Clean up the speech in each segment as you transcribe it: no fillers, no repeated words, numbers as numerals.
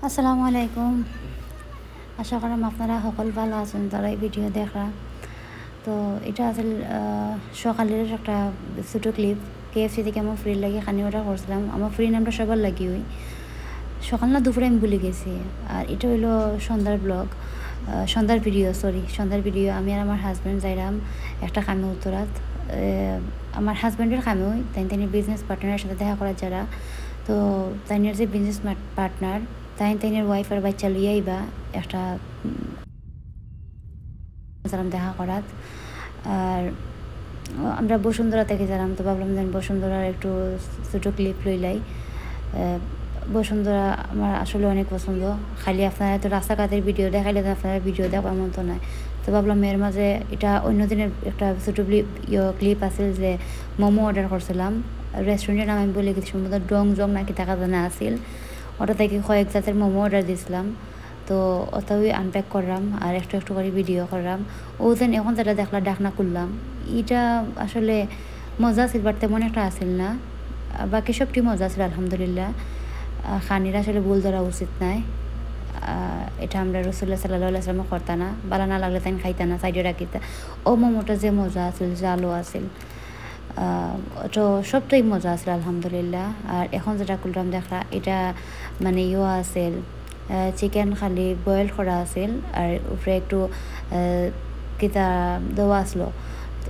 আসসালামু আলাইকুম। আশা করাম আপনারা সকল ভালো আছেন যারা এই ভিডিও দেখা। তো এটা আসলে সকালের একটা ছোটো ক্লিপ। KFC থেকে আমার ফ্রি লাগে খানি অর্ডার করছিলাম। আমার ফ্রি নামটা সবার লাগি ওই সকাল না দুপুরে আমি ভুলে গেছি। আর এটা হইলো সন্ধ্যার ব্লগ, সন্ধ্যার ভিডিও। আমি আর আমার হাজব্যান্ড যাইলাম একটা কামে উত্তরাত। আমার হাজব্যান্ডের কামে ওই তাই বিজনেস পার্টনারের সাথে দেখা করার যারা। তো তাইনের যে বিজনেস পার্টনার তাইনের ওয়াইফ আর বাচ্চা লইয়া আইবা একটা দেখা করাত। আর আমরা বসুন্ধরা থেকে যালাম, তো ভাবলাম যেন বসুন্ধরার একটু ছোটো ক্লিপ লইলাই। বসুন্ধরা আমার আসলে অনেক পছন্দ। খালি আপনারা তো রাস্তাঘাটের ভিডিও দেখাইলে আপনারা ভিডিও দেখো এমন তো নয়। তো ভাবলাম এর মাঝে এটা অন্য দিনের একটা ছোটো ক্লিপ আছে যে মোমো অর্ডার করছিলাম। রেস্টুরেন্টের নাম আমি বলে গেছি, সম্ভবত ডং জং নাকি টাকা জানা আসিল। ওটা থেকে কয়েক জাতের মোমো অর্ডার দিয়েছিলাম। তো ওটাই আনপ্যাক করলাম আর একটু একটু করে ভিডিও করলাম। ও যেন এখন যেটা দেখলাম ডাকনা করলাম, এটা আসলে মজা আছিল, বাট তেমন একটা আসিল না। বাকি সবটি মজা আছিল আলহামদুলিল্লাহ। খানির আসলে ভুল ধরা উচিত নাই। এটা আমরা রাসূলুল্লাহ সাল্লাল্লাহু আলাইহি ওয়াসাল্লাম করতা না, বালা না লাগলে তাই খাইতা না, সাইডে রাখিতা। ও মোমোটা যে মজা আছিল, জালও আছিল, তো সবটাই মজা আছিল আলহামদুলিল্লাহ। আর এখন যেটা করলাম দেখলা এটা মানে আছিল চিকেন খালি বয়েল করা আছিল আর উপরে একটু কিতা দেওয়া আসলো।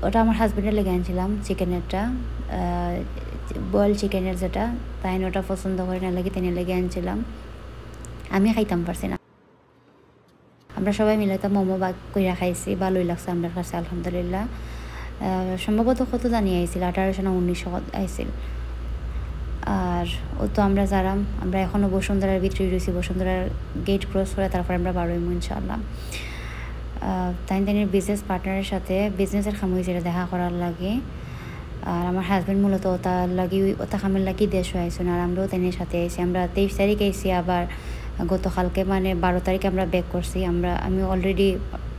ওটা আমার হাজব্যান্ডের লেগে আনছিলাম চিকেনেরটা, বয়েল চিকেনের যেটা, তাই ওটা পছন্দ করে না লাগে তাই লেগে আনছিলাম। আমি খাইতাম পারছি না। আমরা সবাই মিলে তো মোমো বাগ কইরা খাইছি, ভালোই লাগছে আমার কাছে আলহামদুলিল্লাহ। সম্ভবত কত জানি আইছিল, 1800 না 1900 আইছিল। আর ও তো আমরা যারাম, আমরা এখনও বসুন্ধরার ভিতরে রয়েছি, বসুন্ধরার গেট ক্রস করে তারপর আমরা বারোই ইনশাআল্লাহ। তাইনের বিজনেস পার্টনারের সাথে বিজনেসের খামুই যেটা দেখা করার লাগে। আর আমার হাজব্যান্ড মূলত ওটা খামের লাগি দেশ আইসুন, আর আমরাও তাইনের সাথে আইসি। আমরা 23 তারিখ আইসি, আবার গতকালকে মানে 12 তারিখে আমরা ব্যাক করছি। আমি অলরেডি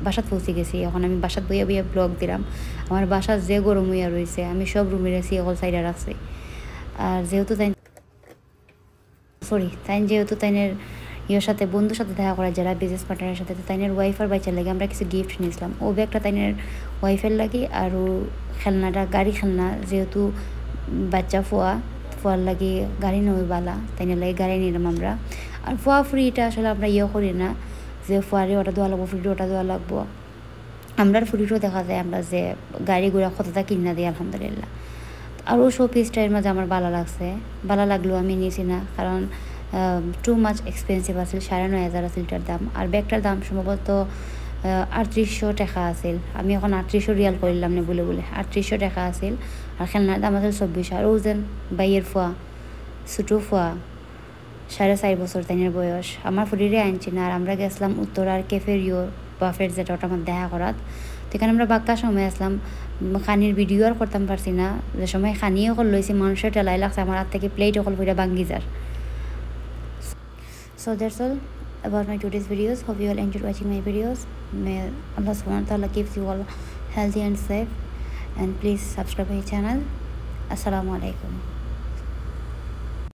বাসাত পৌঁছে গেছি। এখন আমি বাসাত বইয়া ব্লগ দিলাম। আমার বাসার যে গরম হইয়া রয়েছে, আমি সব রুমে রেছি অকল সাইডে রাখছি। আর যেহেতু যেহেতু তাইনের সাথে বন্ধুর সাথে দেখা করা যারা বিজনেস পার্টনারের সাথে, তাইনের ওয়াইফ আর বাচ্চার লাগে আমরা কিছু গিফট নিয়েছিলাম। ও ব্যাগটা তাইনের ওয়াইফের লাগে, আর ও খেলনাটা গাড়ি খেলনা, যেহেতু বাচ্চা ফোয়ার লাগে গাড়ি নই বালা, তাইনের লাগে গাড়ি নিলাম আমরা। আর ফোয়া ফ্রিটা আসলে আমরা করি না যে ফোয়ারে ওটা দেওয়া লাগবো, ফ্রিটা ওটা দেওয়া লাগবো। আমরা ফ্রিটাও দেখা যায় আমরা যে গাড়ি ঘোড়া কতটা কিনা দিই আলহামদুলিল্লাহ। আর ও শো পিসটার মাঝে আমার ভালো লাগলেও আমি নিয়েছি না, কারণ টু মাচ এক্সপেন্সিভ আছিল। 9,500 আছিল এটার দাম। আর ব্যাগটার দাম সম্ভবত 3800 টাকা আছিল। আমি এখন 3800 রিয়াল করলাম না বলে 3800 টাকা আছিল। আর খেলনার দাম আছিল 2400। আর ও যেন বাইয়ের ফোয়া, ছোটো ফোয়া, 4.5 বছর তাইনের বয়স, আমার ফুরিরে আনছি না। আর আমরা গেছিলাম উত্তরার ক্যাফেরিও বাফের যেটা, ওটা আমার দেখা করাত। তো এখানে আমরা বাক্কা সময় আসলাম, খানির ভিডিও আর করতাম পারছি না। যে সময় খানিও কল লইছি, মানুষের টেলাই লাগছে আমার হাত থেকে, প্লেট অকল পুরা ভাঙ্গি যার। So that's all about my today's videos. Hope you all enjoyed watching my videos. May Allah subhanahu wa ta'ala keeps you all healthy and safe, and please subscribe my channel. Assalamu alaikum.